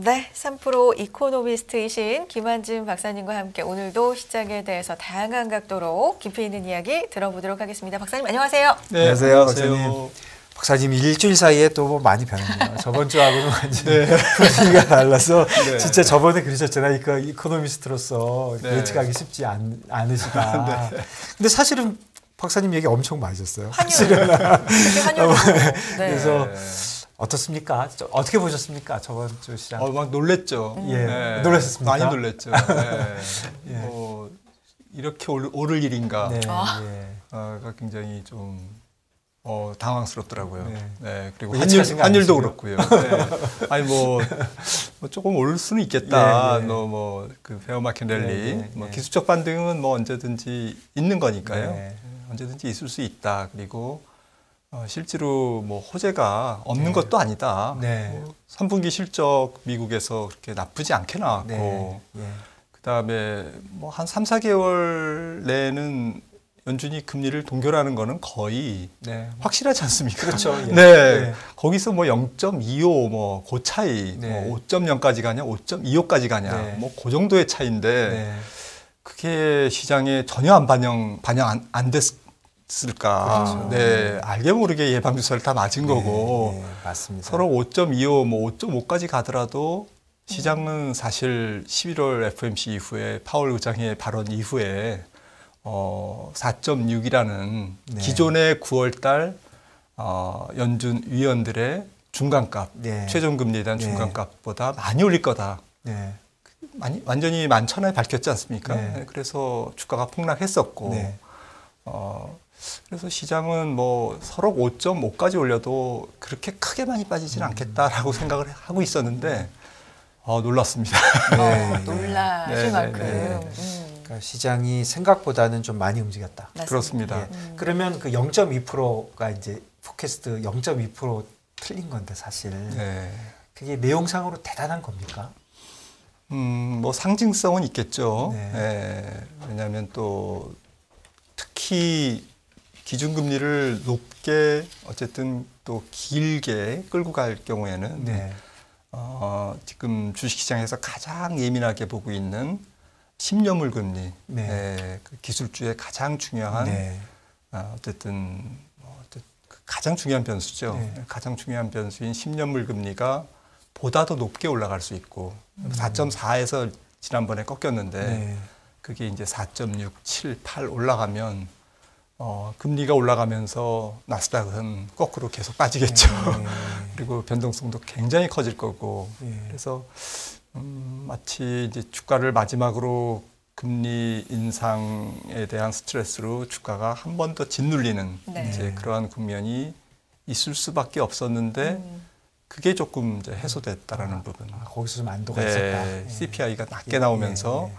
네, 3프로 이코노미스트이신 김한진 박사님과 함께 오늘도 시장에 대해서 다양한 각도로 깊이 있는 이야기 들어보도록 하겠습니다. 박사님 안녕하세요. 네, 안녕하세요, 박사님. 박사님 일주일 사이에 또 뭐 많이 변했네요. 저번 주하고는 완전 분위기가 달라서 진짜 저번에 그러셨잖아요. 그러니까 이코노미스트로서 예측하기 쉽지 않으시다. 근데 사실은 박사님 얘기 엄청 많으셨어요. 환율. 그래서 어떻습니까? 어떻게 보셨습니까? 저번 주 시장. 막 놀랬죠. 예, 놀랐습니까? 많이 놀랬죠. 뭐 이렇게 오를 일인가. 가 굉장히 좀 당황스럽더라고요. 그리고 환율도 그렇고요. 아니 뭐 조금 오를 수는 있겠다. 뭐 그 베어마켓 랠리, 뭐 기술적 반등은 뭐 언제든지 있는 거니까요. 언제든지 있을 수 있다. 그리고 실제로 뭐 호재가 없는 것도 아니다. 뭐 3분기 실적 미국에서 그렇게 나쁘지 않게 나왔고, 그다음에 뭐 한 3, 4개월 내에는 연준이 금리를 동결하는 거는 거의 확실하지 않습니까? 그렇죠. 거기서 뭐 0.25 뭐 그 차이, 뭐 5.0까지 가냐, 5.25까지 가냐, 뭐 그 정도의 차이인데 그게 시장에 전혀 반영 안 됐을까? 그렇죠. 알게 모르게 예방 주사를 다 맞은 거고, 맞습니다. 서로 5.25, 뭐 5.5까지 가더라도 시장은 사실 11월 FOMC 이후에 파월 의장의 발언 이후에 4.6이라는 기존의 9월달 연준 위원들의 중간값, 최종금리에 대한 중간값보다 많이 올릴 거다. 완전히 만천하에 밝혔지 않습니까? 그래서 주가가 폭락했었고, 그래서 시장은 뭐 서로 5.5까지 올려도 그렇게 크게 많이 빠지지는 않겠다라고 생각을 하고 있었는데 놀랐습니다. 놀라실 만큼. 그러니까 시장이 생각보다는 좀 많이 움직였다. 맞습니다. 그렇습니다. 그러면 그 0.2%가 이제 포캐스트 0.2% 틀린 건데 사실 그게 내용상으로 대단한 겁니까? 뭐 상징성은 있겠죠. 왜냐하면 또 특히 기준금리를 높게 어쨌든 또 길게 끌고 갈 경우에는 지금 주식시장에서 가장 예민하게 보고 있는 10년물 금리, 그 기술주의 가장 중요한 어쨌든 가장 중요한 변수죠. 가장 중요한 변수인 10년물 금리가 보다 더 높게 올라갈 수 있고 4.4에서 지난번에 꺾였는데 그게 이제 4.6, 7, 8 올라가면 금리가 올라가면서 나스닥은 거꾸로 계속 빠지겠죠. 그리고 변동성도 굉장히 커질 거고 그래서 마치 이제 주가를 마지막으로 금리 인상에 대한 스트레스로 주가가 한 번 더 짓눌리는 이제 그러한 국면이 있을 수밖에 없었는데 그게 조금 이제 해소됐다라는 부분. 거기서 좀 안도가 있었다. CPI가 낮게 나오면서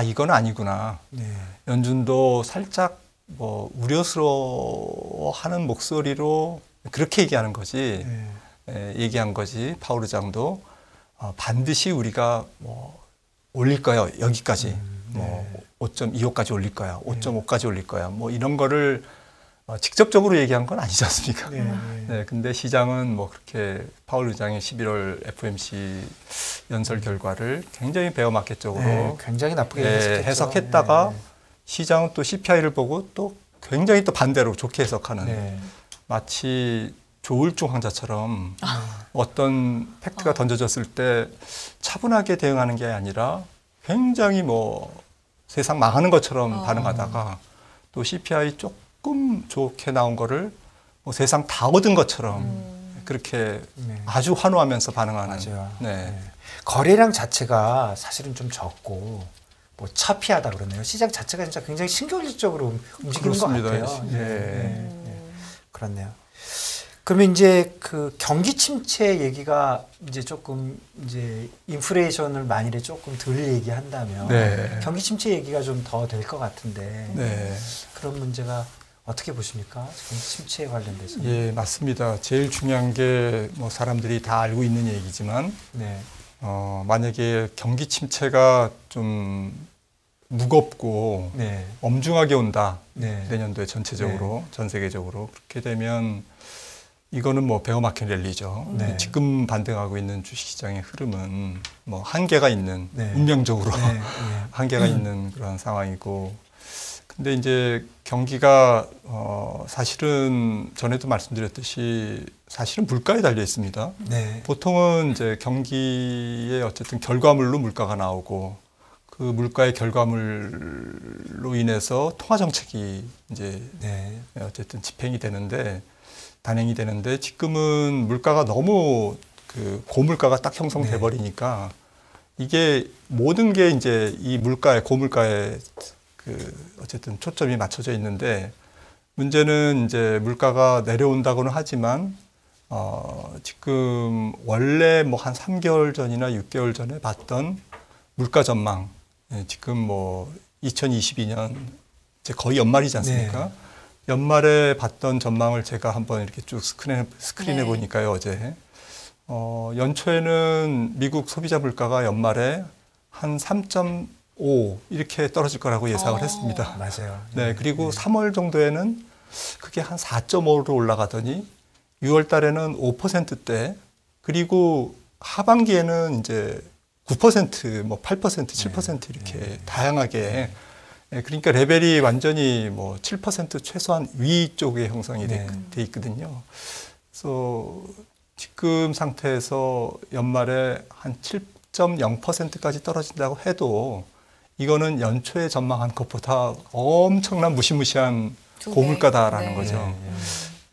이건 아니구나. 연준도 살짝 뭐 우려스러워하는 목소리로 그렇게 얘기하는 거지. 얘기한 거지. 파월 의장도 반드시 우리가 뭐 올릴 거야. 여기까지. 뭐 5.25까지 올릴 거야. 5.5까지 올릴 거야. 뭐 이런 거를 직접적으로 얘기한 건 아니지 않습니까? 근데 시장은 뭐 그렇게 파월 의장의 11월 FOMC 연설 결과를 굉장히 베어마켓적으로 굉장히 나쁘게 해석했다가 시장은 또 CPI를 보고 또 굉장히 또 반대로 좋게 해석하는 마치 조울증 환자처럼 어떤 팩트가 던져졌을 때 차분하게 대응하는 게 아니라 굉장히 뭐 세상 망하는 것처럼 반응하다가 또 CPI 조금 좋게 나온 거를 뭐 세상 다 얻은 것처럼 그렇게 아주 환호하면서 반응하는. 거래량 자체가 사실은 좀 적고 뭐 차피하다 그러네요. 시장 자체가 진짜 굉장히 신경질적으로 움직이는 것 같아요. 그렇네요. 그러면 이제 그 경기 침체 얘기가 이제 조금 이제 인플레이션을 만일에 조금 덜 얘기한다면 경기 침체 얘기가 좀 더 될 것 같은데 그런 문제가 어떻게 보십니까? 경기 침체에 관련돼서. 예, 맞습니다. 제일 중요한 게 뭐 사람들이 다 알고 있는 얘기지만 만약에 경기 침체가 좀 무겁고 엄중하게 온다. 내년도에 전체적으로 전 세계적으로 그렇게 되면 이거는 뭐 베어마켓 랠리죠. 네. 지금 반등하고 있는 주식시장의 흐름은 뭐 한계가 있는 네. 운명적으로 네. 네. 한계가 있는 그런 상황이고, 근데 이제 경기가 사실은 전에도 말씀드렸듯이 사실은 물가에 달려 있습니다. 네. 보통은 이제 경기의 어쨌든 결과물로 물가가 나오고, 그 물가의 결과물로 인해서 통화 정책이 이제 네. 어쨌든 집행이 되는데, 단행이 되는데, 지금은 물가가 너무 그 고물가가 딱 형성돼 네. 버리니까 이게 모든 게 이제 이 물가에, 고물가에 그 어쨌든 초점이 맞춰져 있는데, 문제는 이제 물가가 내려온다고는 하지만 지금 원래 뭐 한 3개월 전이나 6개월 전에 봤던 물가 전망, 지금 뭐 2022년 이제 거의 연말이지 않습니까? 네. 연말에 봤던 전망을 제가 한번 이렇게 쭉 스크린해 네. 보니까요, 어제. 연초에는 미국 소비자 물가가 연말에 한 3.5 이렇게 떨어질 거라고 예상을 했습니다. 맞아요. 네, 그리고 3월 정도에는 그게 한 4.5로 올라가더니 6월 달에는 5%대, 그리고 하반기에는 이제 9%, 뭐 8%, 7% 이렇게 다양하게, 그러니까 레벨이 완전히 뭐 7% 최소한 위쪽에 형성이 돼 있거든요. 그래서 지금 상태에서 연말에 한 7.0%까지 떨어진다고 해도 이거는 연초에 전망한 것보다 엄청난 무시무시한 고물가다라는 거죠.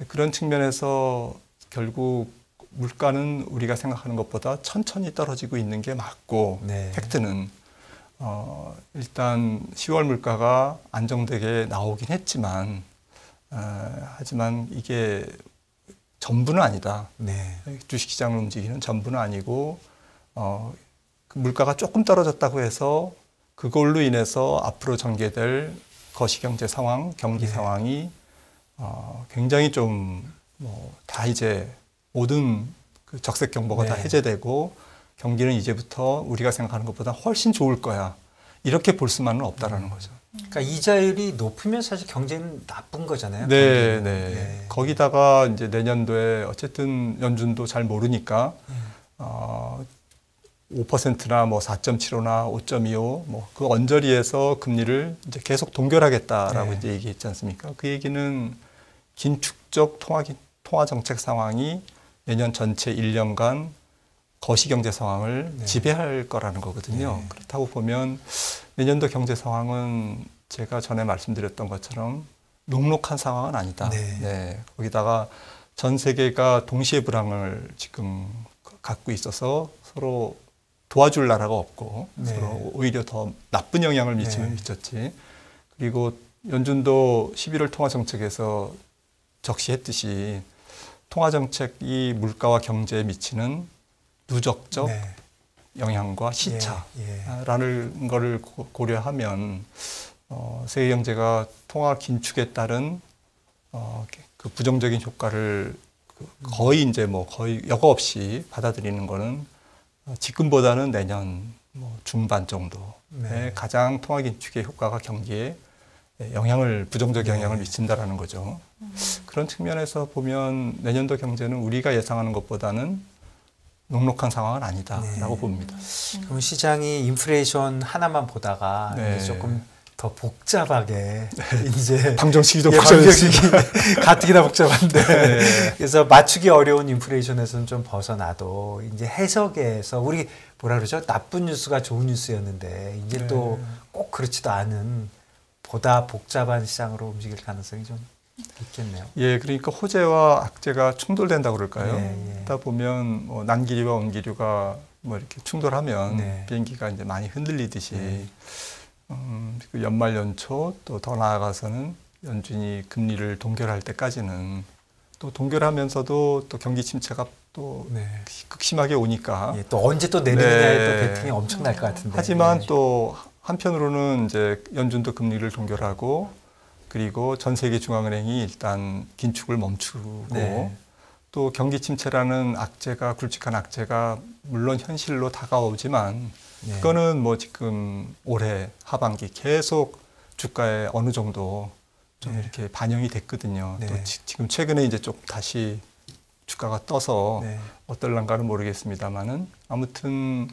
그런 측면에서 결국 물가는 우리가 생각하는 것보다 천천히 떨어지고 있는 게 맞고, 팩트는 일단 10월 물가가 안정되게 나오긴 했지만, 하지만 이게 전부는 아니다. 주식시장을 움직이는 전부는 아니고, 그 물가가 조금 떨어졌다고 해서 그걸로 인해서 앞으로 전개될 거시경제 상황, 경기 상황이 굉장히 좀 뭐 다 이제 모든 그 적색 경보가 다 해제되고 경기는 이제부터 우리가 생각하는 것보다 훨씬 좋을 거야, 이렇게 볼 수만은 없다라는 거죠. 그러니까 이자율이 높으면 사실 경제는 나쁜 거잖아요. 네. 거기다가 이제 내년도에 어쨌든 연준도 잘 모르니까 5%나 뭐 4.75나 5.25 뭐 그 언저리에서 금리를 이제 계속 동결하겠다라고 이제 얘기했지 않습니까? 그 얘기는 긴축적 통화 정책 상황이 내년 전체 1년간 거시경제 상황을 지배할 거라는 거거든요. 그렇다고 보면 내년도 경제 상황은 제가 전에 말씀드렸던 것처럼 녹록한 상황은 아니다. 거기다가 전 세계가 동시에 불황을 지금 갖고 있어서 서로 도와줄 나라가 없고 서로 오히려 더 나쁜 영향을 미치면 미쳤지. 그리고 연준도 11월 통화정책에서 적시했듯이 통화정책이 물가와 경제에 미치는 누적적 영향과 시차라는 거를 고려하면 세계 경제가 통화 긴축에 따른 그 부정적인 효과를 거의 이제 뭐 거의 여과 없이 받아들이는 거는 지금보다는 내년 뭐 중반 정도에 가장 통화 긴축의 효과가 경기에 부정적 영향을 미친다라는 거죠. 그런 측면에서 보면 내년도 경제는 우리가 예상하는 것보다는 녹록한 상황은 아니다라고 봅니다. 그럼 시장이 인플레이션 하나만 보다가 이제 조금 더 복잡하게 이제 방정식이 가뜩이나 복잡한데 그래서 맞추기 어려운 인플레이션에서는 좀 벗어나도 이제 해석에서 우리 뭐라 그러죠? 나쁜 뉴스가 좋은 뉴스였는데 이제 또 꼭 그렇지도 않은 보다 복잡한 시장으로 움직일 가능성이 좀 있겠네요. 그러니까 호재와 악재가 충돌된다고 그럴까요? 그러다 보면 뭐 난기류와 온기류가 뭐 이렇게 충돌하면 비행기가 이제 많이 흔들리듯이 그 연말 연초 또 더 나아가서는 연준이 금리를 동결할 때까지는 또 동결하면서도 또 경기 침체가 또 극심하게 오니까 또 언제 또 내리느냐에 또 배팅이 엄청날 것 같은데. 하지만 또 한편으로는 이제 연준도 금리를 동결하고 그리고 전 세계 중앙은행이 일단 긴축을 멈추고 또 경기 침체라는 악재가 굵직한 악재가 물론 현실로 다가오지만 그거는 뭐 지금 올해 하반기 계속 주가에 어느 정도 좀 이렇게 반영이 됐거든요. 또 지금 최근에 이제 좀 다시 주가가 떠서 네. 어떨란가는 모르겠습니다만은 아무튼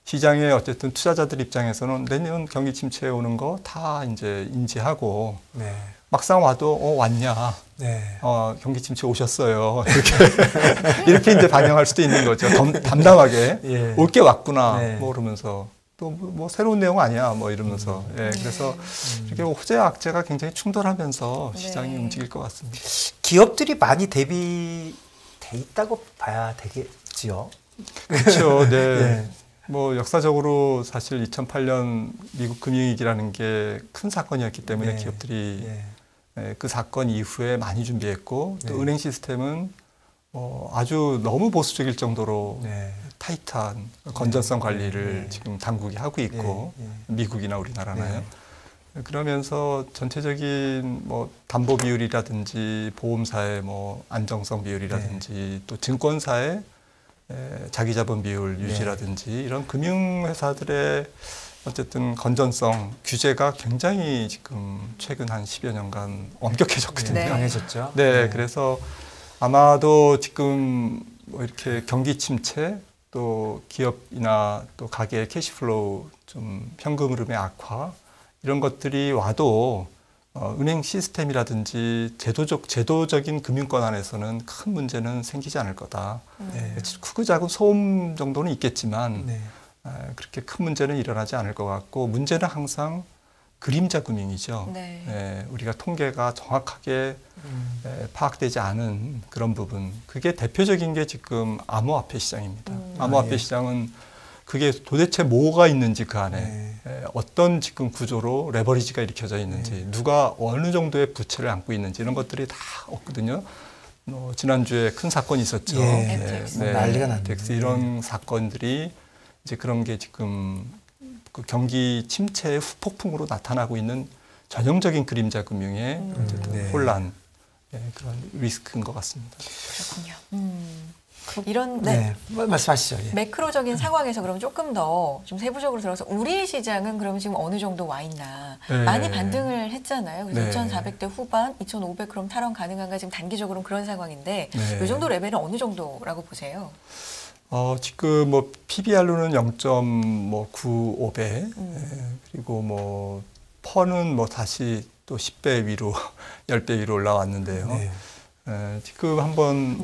시장에 어쨌든 투자자들 입장에서는 내년 경기 침체에 오는 거 다 이제 인지하고 네. 막상 와도 왔냐, 네. 경기 침체 오셨어요. 이렇게 이제 반영할 수도 있는 거죠. 담담하게 예. 올 게 왔구나, 네. 뭐 그러면서 또 뭐 새로운 내용 아니야, 뭐 이러면서. 예, 그래서 이렇게 호재 악재가 굉장히 충돌하면서 시장이 움직일 것 같습니다. 기업들이 많이 대비돼 있다고 봐야 되겠지요. 그렇죠. 네. 네. 뭐 역사적으로 사실 2008년 미국 금융위기라는 게 큰 사건이었기 때문에 네. 기업들이 네. 그 사건 이후에 많이 준비했고 또 네. 은행 시스템은 아주 너무 보수적일 정도로 네. 타이트한 건전성 관리를 네. 지금 당국이 하고 있고 네. 네. 미국이나 우리나라나요. 네. 그러면서 전체적인 뭐 담보 비율이라든지 보험사의 뭐 안정성 비율이라든지 또 증권사의 자기 자본 비율 유지라든지 이런 금융회사들의 어쨌든 건전성 규제가 굉장히 지금 최근 한 10여 년간 엄격해졌거든요. 네. 강해졌죠. 네, 그래서 아마도 지금 뭐 이렇게 경기 침체 또 기업이나 또 가게의 캐시플로우 좀 현금 흐름의 악화 이런 것들이 와도 은행 시스템이라든지 제도적인 금융권 안에서는 큰 문제는 생기지 않을 거다. 네. 크고 작은 소음 정도는 있겠지만 네. 그렇게 큰 문제는 일어나지 않을 것 같고 문제는 항상 그림자 금융이죠. 네. 우리가 통계가 정확하게 파악되지 않은 그런 부분. 그게 대표적인 게 지금 암호화폐 시장입니다. 암호화폐 예. 시장은 그게 도대체 뭐가 있는지 그 안에 어떤 지금 구조로 레버리지가 일으켜져 있는지 누가 어느 정도의 부채를 안고 있는지 이런 것들이 다 없거든요. 지난주에 큰 사건이 있었죠. FTX. 난리가 났는데. FTX 이런 사건들이 이제 그런 게 지금 그 경기 침체의 후폭풍으로 나타나고 있는 전형적인 그림자 금융의 어쨌든 혼란 그런 리스크인 것 같습니다. 그렇군요. 이런 말씀하시죠. 예. 매크로적인 상황에서 그럼 조금 더 좀 세부적으로 들어서 우리 시장은 그럼 지금 어느 정도 와 있나 많이 반등을 했잖아요. 그래서 2,400대 후반, 2,500 그럼 탈원 가능한가 지금 단기적으로 그런 상황인데 이 정도 레벨은 어느 정도라고 보세요? 지금 뭐 PBR로는 0.95배 그리고 뭐 퍼는 뭐 다시 또 10배 위로 10배 위로 올라왔는데요. 지금 한번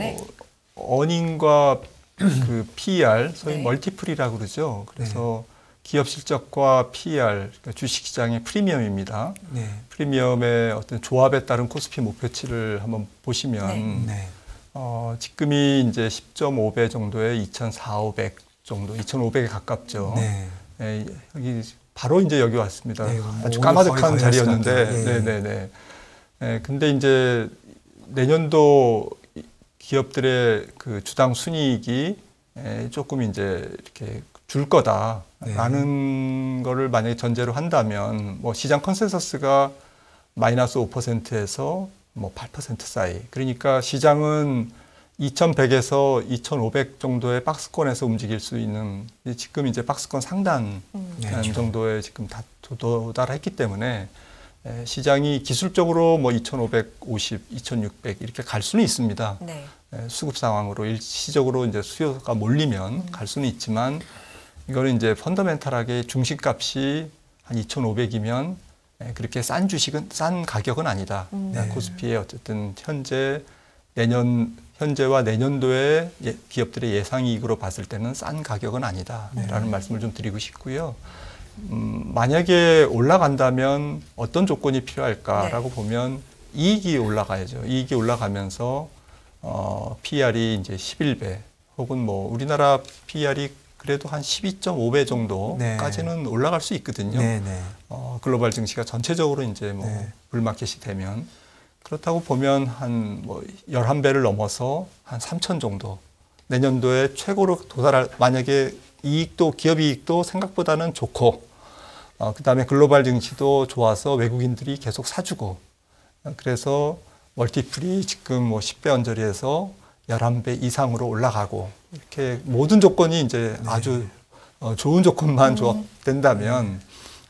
어닝과 그 PER, 소위 멀티플이라고 그러죠. 그래서 기업 실적과 PER, 그러니까 주식시장의 프리미엄입니다. 프리미엄의 어떤 조합에 따른 코스피 목표치를 한번 보시면 지금이 이제 10.5배 정도의 2,400 정도, 2,500에 가깝죠. 여기 바로 이제 여기 왔습니다. 아주 까마득한 자리였는데, 근데 이제 내년도 기업들의 그 주당 순이익이 조금 이제 이렇게 줄 거다라는 거를 만약에 전제로 한다면 뭐 시장 컨센서스가 마이너스 5%에서 뭐 8% 사이. 그러니까 시장은 2,100에서 2,500 정도의 박스권에서 움직일 수 있는 지금 이제 박스권 상단 정도에 지금 다 도달했기 때문에 시장이 기술적으로 뭐 2,550, 2,600 이렇게 갈 수는 있습니다. 수급 상황으로 일시적으로 이제 수요가 몰리면 갈 수는 있지만 이거는 이제 펀더멘탈하게 중심값이 한 2,500이면 그렇게 싼 가격은 아니다. 코스피의 어쨌든 현재와 내년도의 기업들의 예상이익으로 봤을 때는 싼 가격은 아니다라는 말씀을 좀 드리고 싶고요. 만약에 올라간다면 어떤 조건이 필요할까라고 보면 이익이 올라가야죠. 이익이 올라가면서 PER이 이제 11배 혹은 뭐 우리나라 PER이 그래도 한 12.5배 정도까지는 올라갈 수 있거든요. 글로벌 증시가 전체적으로 이제 뭐 불마켓이 되면 그렇다고 보면 한 뭐 11배를 넘어서 한 3천 정도 내년도에 최고로 도달할 만약에 기업 이익도 생각보다는 좋고 그다음에 글로벌 증시도 좋아서 외국인들이 계속 사주고 그래서 멀티플이 지금 뭐 10배 언저리에서 11배 이상으로 올라가고 이렇게 모든 조건이 이제 아주 좋은 조건만 조합된다면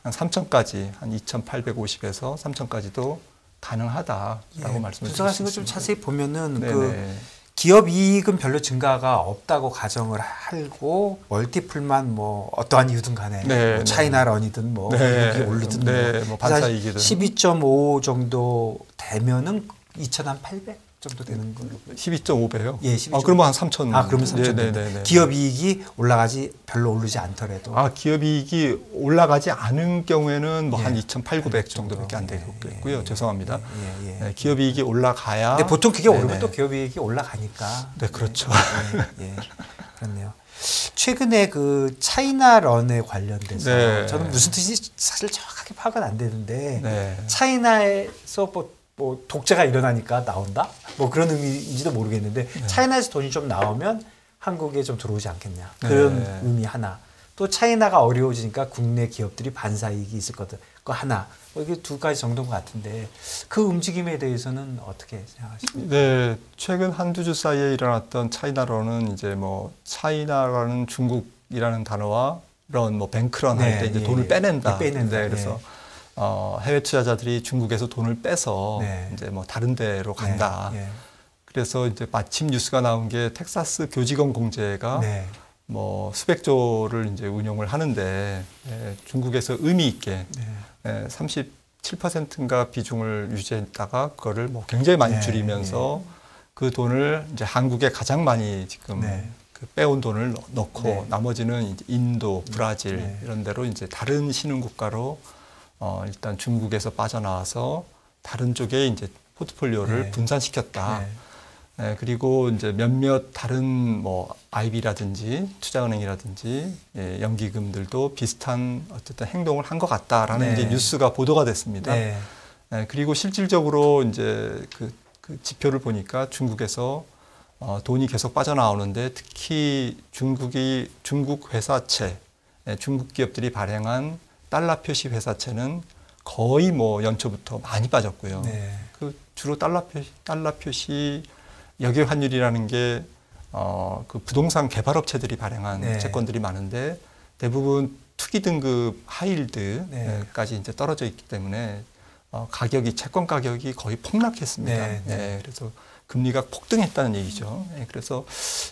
한 3천까지 한 2,850에서 3천까지도 가능하다라고 말씀을 드릴 수 있습니다. 분석하신 걸 좀 자세히 보면은 그 기업 이익은 별로 증가가 없다고 가정을 하고 멀티플만 뭐 어떠한 이유든 간에 뭐 차이나런이든 뭐 여기 오르든 뭐 반사이익이든 12.5 정도 되면은 2,800 정도 되는 걸로. 12.5배요? 예, 12.5. 그러면 한 3천. 그러면 3천. 기업 이익이 올라가지 별로 오르지 않더라도. 기업 이익이 올라가지 않은 경우에는 뭐 한 2,800, 900 정도밖에 안 되겠고요. 죄송합니다. 기업 이익이 올라가야. 근데 보통 그게 오르면 또 기업 이익이 올라가니까. 네, 그렇죠. 그렇네요. 최근에 그 차이나런에 관련돼서 저는 무슨 뜻인지 사실 정확하게 파악은 안 되는데 차이나에서 뭐 독재가 일어나니까 나온다? 뭐 그런 의미인지도 모르겠는데 차이나에서 돈이 좀 나오면 한국에 좀 들어오지 않겠냐 그런 의미 하나. 또 차이나가 어려워지니까 국내 기업들이 반사이익이 있을 거 하나. 이게 두 가지 정도인 것 같은데 그 움직임에 대해서는 어떻게 생각하십니까? 네, 최근 한두 주 사이에 일어났던 차이나런은 이제 뭐 차이나라는 중국이라는 단어와 런 뭐 뱅크런 할 때 이제 돈을 빼낸다. 그래서 해외 투자자들이 중국에서 돈을 빼서 이제 뭐 다른 데로 간다. 그래서 이제 마침 뉴스가 나온 게 텍사스 교직원 공제가 뭐 수백 조를 이제 운용을 하는데 중국에서 의미 있게 37%인가 비중을 유지했다가 그거를 뭐 굉장히 많이 줄이면서 그 돈을 이제 한국에 가장 많이 지금 그 빼온 돈을 넣고 나머지는 이제 인도, 브라질 이런 데로 이제 다른 신흥 국가로 일단 중국에서 빠져나와서 다른 쪽에 이제 포트폴리오를 분산시켰다. 그리고 이제 몇몇 다른 뭐 IB라든지 투자은행이라든지 연기금들도 비슷한 어쨌든 행동을 한 것 같다라는 이제 뉴스가 보도가 됐습니다. 그리고 실질적으로 이제 그 지표를 보니까 중국에서 돈이 계속 빠져나오는데 특히 중국 회사채, 중국 기업들이 발행한 달러 표시 회사채는 거의 뭐 연초부터 많이 빠졌고요. 그 주로 달러 표시 여기 환율이라는 게 그 부동산 개발업체들이 발행한 채권들이 많은데 대부분 투기 등급 하이힐드까지 이제 떨어져 있기 때문에 채권 가격이 거의 폭락했습니다. 그래서 금리가 폭등했다는 얘기죠. 그래서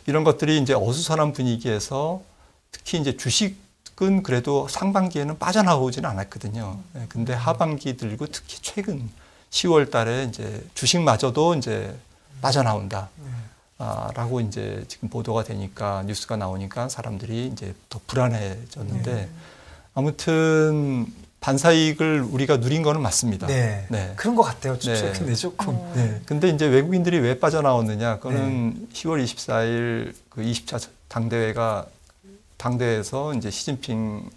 이런 것들이 이제 어수선한 분위기에서 특히 이제 주식은 그래도 상반기에는 빠져나오지는 않았거든요. 근데 하반기 들고 특히 최근 10월 달에 이제 주식마저도 이제 빠져나온다. 라고 이제 지금 보도가 되니까 뉴스가 나오니까 사람들이 이제 더 불안해졌는데 아무튼 반사이익을 우리가 누린 거는 맞습니다. 그런 것 같아요. 최근에 조금. 근데 이제 외국인들이 왜 빠져나왔느냐? 그거는 10월 24일 그 20차 당대회에서 이제 시진핑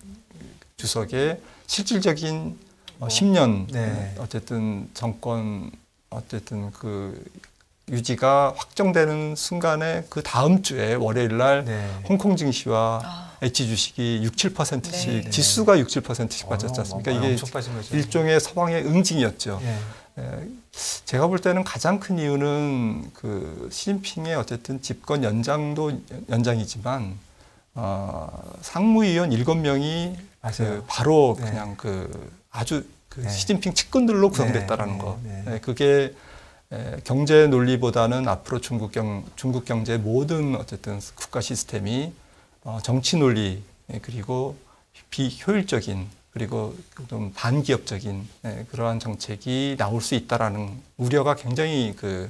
주석의 실질적인 10년 어쨌든 정권 어쨌든 그 유지가 확정되는 순간에 그 다음 주에 월요일 날 홍콩 증시와 H 주식이 6, 7%씩 지수가 6, 7%씩 빠졌지 않습니까? 이게 일종의 서방의 응징이었죠. 제가 볼 때는 가장 큰 이유는 그 시진핑의 어쨌든 집권 연장이지만 상무위원 7명이 바로 그냥 아주 시진핑 측근들로 구성됐다라는 거. 그게 경제 논리보다는 앞으로 중국 경제의 모든 어쨌든 국가 시스템이 정치 논리 그리고 비효율적인 그리고 좀 반기업적인 그러한 정책이 나올 수 있다라는 우려가 굉장히 그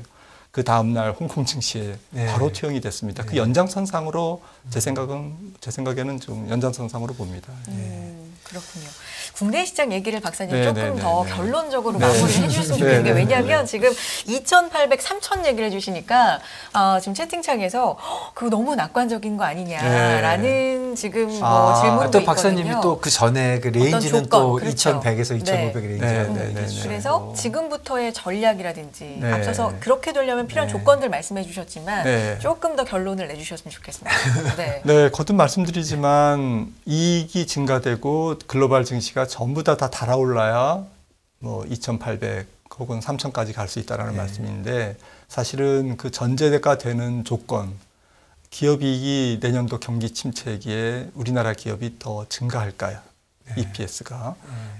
다음 날 홍콩 증시에 바로 투영이 됐습니다. 그 연장선상으로 제 생각에는 좀 연장선상으로 봅니다. 그렇군요. 국내 시장 얘기를 박사님 조금 더 결론적으로 마무리를 해주셨으면 좋겠는 게 왜냐하면 지금 2,800, 3,000 얘기를 해주시니까 지금 채팅창에서 그거 너무 낙관적인 거 아니냐라는 지금 뭐 질문도 또 박사님이 또 그 전에 그 레인지는 또 2,100에서 2,500 레인지라고 그래서 지금부터의 전략이라든지 앞서서 그렇게 되려면 필요한 조건들 말씀해 주셨지만 조금 더 결론을 내주셨으면 좋겠습니다. 거듭 말씀드리지만 이익이 증가되고 글로벌 증시가 전부 다 달아올라야 뭐 2,800 혹은 3,000까지 갈 수 있다라는 말씀인데 사실은 그 전제가 되는 조건 기업 이익이 내년도 경기 침체기에 우리나라 기업이 더 증가할까요? EPS가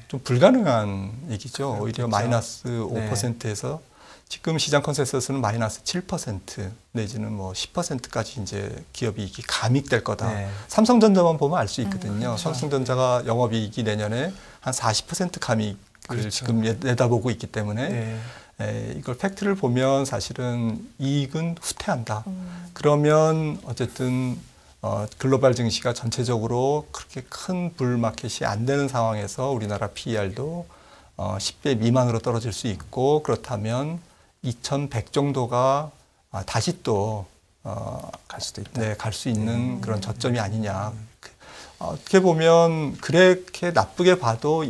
좀 불가능한 얘기죠. 오히려 마이너스 5%에서 지금 시장 컨센서스는 마이너스 7% 내지는 뭐 10%까지 이제 기업이익이 감익될 거다. 네. 삼성전자만 보면 알 수 있거든요. 그렇죠. 삼성전자가 영업이익이 내년에 한 40% 감익을 그렇죠. 지금 내다보고 있기 때문에 이걸 팩트를 보면 사실은 이익은 후퇴한다. 그러면 어쨌든 글로벌 증시가 전체적으로 그렇게 큰 불마켓이 안 되는 상황에서 우리나라 PER도 10배 미만으로 떨어질 수 있고 그렇다면 2100 정도가 다시 또 갈 수도 있다. 네, 갈 수 있는 그런 저점이 아니냐. 어떻게 보면 그렇게 나쁘게 봐도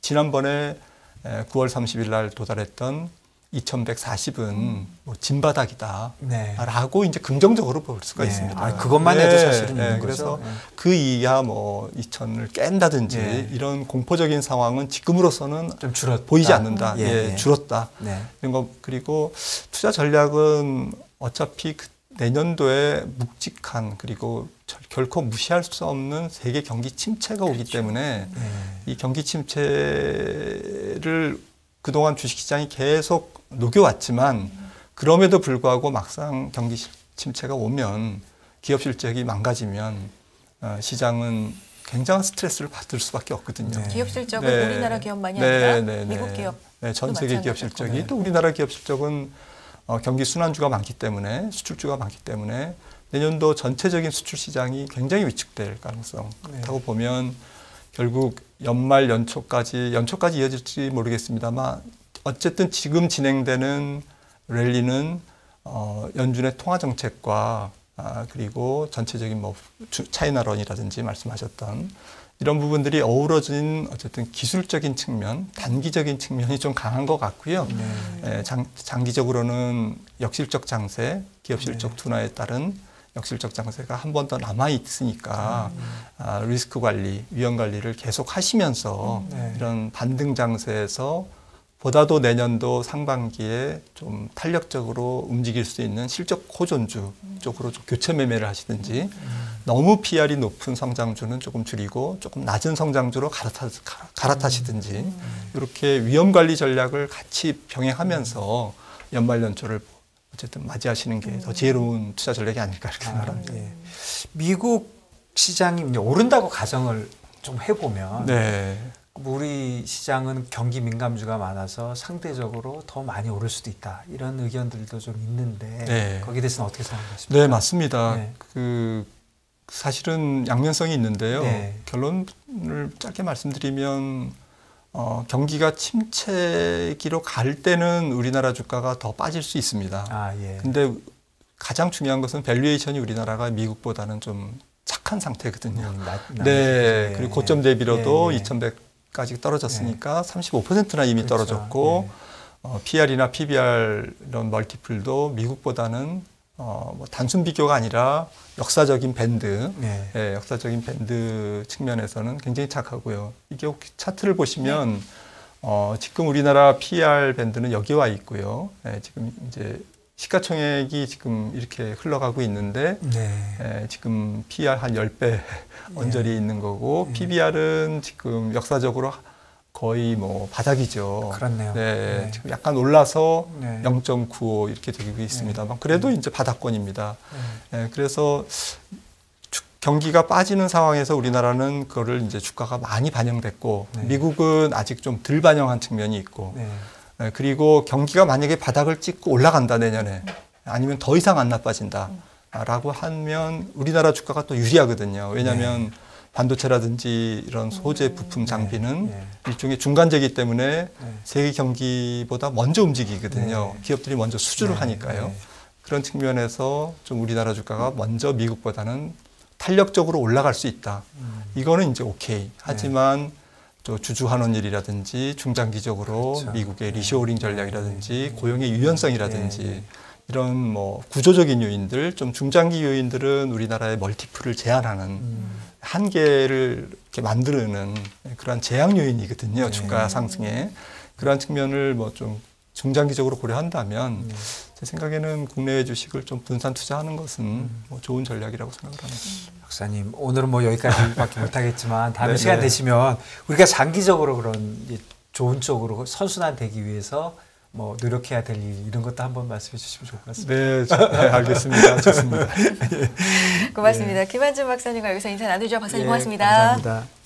지난번에 9월 30일 날 도달했던 2140은 뭐 진바닥이다. 네. 라고 이제 긍정적으로 볼 수가 있습니다. 그것만 해도 사실은 있는 거죠. 그래서 그 이하 뭐 2000을 깬다든지 이런 공포적인 상황은 지금으로서는 좀 보이지 않는다. 줄었다. 이런 거 그리고 투자 전략은 어차피 내년도에 묵직한 그리고 결코 무시할 수 없는 세계 경기 침체가 오기 때문에 이 경기 침체를 그동안 주식시장이 계속 녹여왔지만 그럼에도 불구하고 막상 경기 침체가 오면 기업 실적이 망가지면 시장은 굉장한 스트레스를 받을 수밖에 없거든요. 기업 실적은 우리나라 기업만이 아니라 미국 기업 전 세계 기업 실적이 또 우리나라 기업 실적은 경기 순환주가 많기 때문에 수출주가 많기 때문에 내년도 전체적인 수출 시장이 굉장히 위축될 가능성 그렇다고 보면 결국 연초까지 이어질지 모르겠습니다만 어쨌든 지금 진행되는 랠리는 연준의 통화 정책과 그리고 전체적인 뭐 차이나런이라든지 말씀하셨던 이런 부분들이 어우러진 어쨌든 기술적인 측면, 단기적인 측면이 좀 강한 것 같고요. 장기적으로는 역실적 장세, 기업 실적 둔화에 따른 역실적 장세가 한 번 더 남아 있으니까 리스크 관리, 위험 관리를 계속 하시면서 이런 반등 장세에서 보다도 내년도 상반기에 좀 탄력적으로 움직일 수 있는 실적 호전주 쪽으로 좀 교체 매매를 하시든지 너무 PR이 높은 성장주는 조금 줄이고 조금 낮은 성장주로 갈아타시든지 이렇게 위험 관리 전략을 같이 병행하면서 연말 연초를 어쨌든 맞이하시는 게 더 지혜로운 투자 전략이 아닐까 이렇게 생각합니다. 미국 시장이 이제 오른다고 가정을 좀 해보면 우리 시장은 경기 민감주가 많아서 상대적으로 더 많이 오를 수도 있다. 이런 의견들도 좀 있는데 거기에 대해서는 어떻게 생각하십니까? 네, 맞습니다. 사실은 양면성이 있는데요. 결론을 짧게 말씀드리면 경기가 침체기로 갈 때는 우리나라 주가가 더 빠질 수 있습니다. 근데 가장 중요한 것은 밸류에이션이 우리나라가 미국보다는 좀 착한 상태거든요. 그리고 고점 대비로도 2100까지 떨어졌으니까 35%나 이미 떨어졌고 PR이나 PBR 이런 멀티플도 미국보다는 뭐 단순 비교가 아니라 역사적인 밴드, 역사적인 밴드 측면에서는 굉장히 착하고요. 이게 혹시 차트를 보시면 지금 우리나라 PER 밴드는 여기 와 있고요. 지금 이제 시가총액이 지금 이렇게 흘러가고 있는데 지금 PER 한 10배 언저리 있는 거고 PBR은 지금 역사적으로 거의 뭐 바닥이죠. 그렇네요. 지금 약간 올라서 0.95 이렇게 되고 있습니다만 그래도 이제 바닥권입니다. 그래서 경기가 빠지는 상황에서 우리나라는 그거를 이제 주가가 많이 반영됐고 미국은 아직 좀 덜 반영한 측면이 있고 그리고 경기가 만약에 바닥을 찍고 올라간다 내년에 아니면 더 이상 안 나빠진다라고 하면 우리나라 주가가 또 유리하거든요. 왜냐하면 반도체라든지 이런 소재 부품 장비는 일종의 중간재이기 때문에 세계 경기보다 먼저 움직이거든요. 기업들이 먼저 수주를 하니까요. 그런 측면에서 좀 우리나라 주가가 먼저 미국보다는 탄력적으로 올라갈 수 있다. 이거는 이제 오케이. 하지만 또 주주환원율이라든지 중장기적으로 미국의 리쇼어링 전략이라든지 고용의 유연성이라든지 이런 뭐 구조적인 요인들, 좀 중장기 요인들은 우리나라의 멀티플을 제한하는 한계를 이렇게 만드는 그러한 제약 요인이거든요. 주가 상승에. 그러한 측면을 뭐 좀 중장기적으로 고려한다면 제 생각에는 국내외 주식을 좀 분산 투자하는 것은 뭐 좋은 전략이라고 생각을 합니다. 박사님, 오늘은 뭐 여기까지밖에 못하겠지만 다음에 시간 되시면 우리가 장기적으로 그런 좋은 쪽으로 선순환 되기 위해서 뭐 노력해야 될 일 이런 것도 한번 말씀해 주시면 좋을 것 같습니다. 네, 알겠습니다. 좋습니다. 고맙습니다. 김한준 박사님과 여기서 인사 나누죠. 박사님 고맙습니다. 감사합니다.